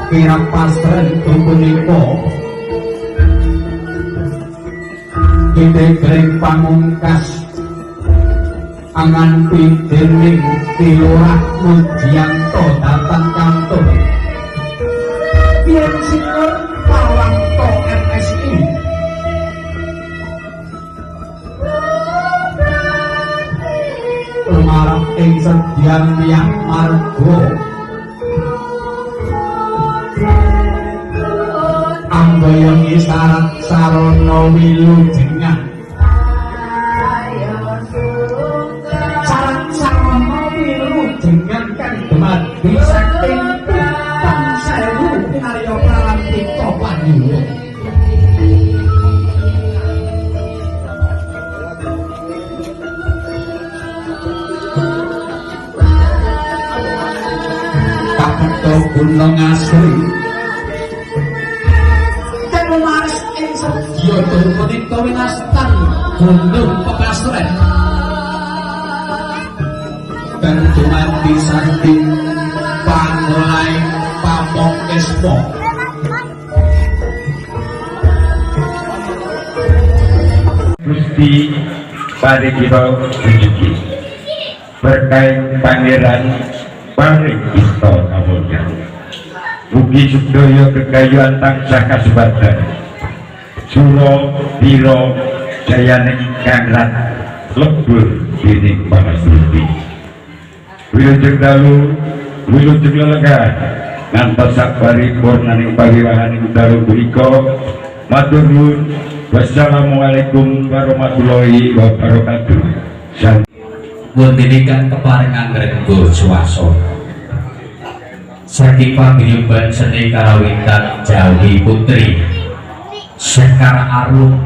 kirang pastren punika kita kering pamungkas anganti dening Kilurah Mujianto datang kantor yen sinur Pawangto MSI lumarap ing sedian yang margo ambayang isarat sarana wilujengan sarat sarana wilujengan kang dumadi saking Bintang Sewu kinarya pralantika Panyuwun kapekto gunung asri Yodo punika winastan gunung pepasren dan dumadi saking pangolai pamongkesmo Gusti Bari kita tunjuki berkait pangeran Bari kita namanya Mugi Sugdaya kekayuan tansah kasebatan Suro Biro Jayaning Kangrat lebur dining pangastuti wilujeng dalu wilujeng lelegan ngantos sakbari purnaning pawiwahaning dalu punika matur nuwun wassalamualaikum warahmatullahi wabarakatuh. Wonten keparengan renggo swasana saking paguyuban seni karawitan Jawi Putri Sekar Arum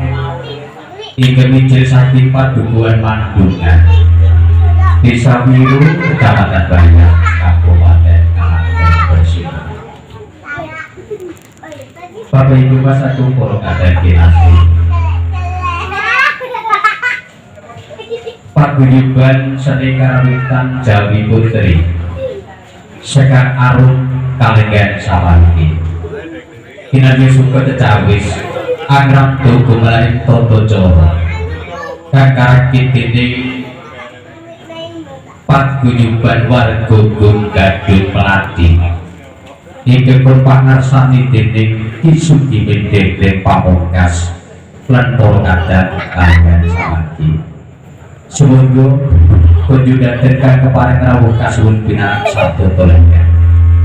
hingga mijil saking padukuhan Mandungan Desa Wiru Kecamatan Bayang Kabupaten Klaten Gresik. Bapak Ibu Mas satu poro kadang kinasti paguyuban seni karawitan Jawi Putri Sekar Arum Kalenggan Sawangi kinarya suka tecawis angrap tuku melayu toto coro kakarakit dening paguyuban warga Gung Gadun Melati hingga berpangarsani dening Kisugi Mendele Pamungkas lan para kadang Kalenggan Sawangi sumangga kunjungan tekan kepareng rawuh kasuwun bina satu tolenggan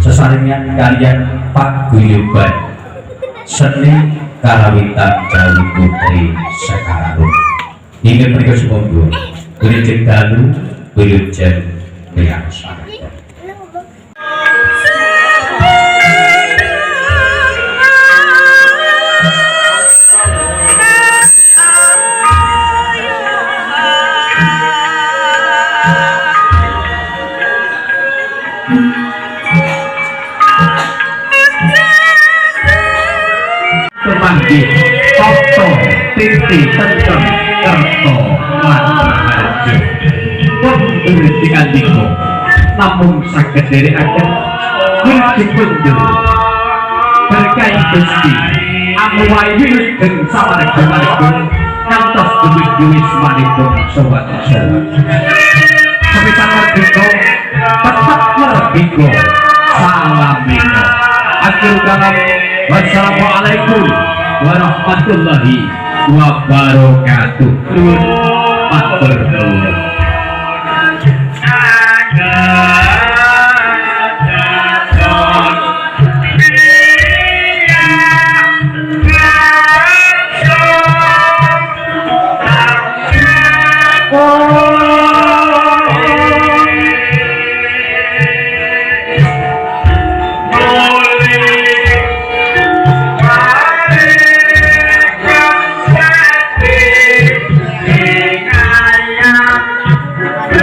sesarengan kalian paguyuban seni karawitan Jawi Putri Sekar Arum hingga mereka sumangga wilujeng dalu wilujeng miyarsa Kemanggih Toto Titi Tentem Kerto Mantarjo pun berhentikan diko namun sakit dari akan berjibunjul berkait Gusti amuai wilus dan sawarga-warga ngantos duwis manipun sobat-sobat tapi tanggal diko tetap merebiko salamino akhir kalam wassalamualaikum warahmatullahi wabarakatuh. Matur nuwun.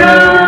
Amin.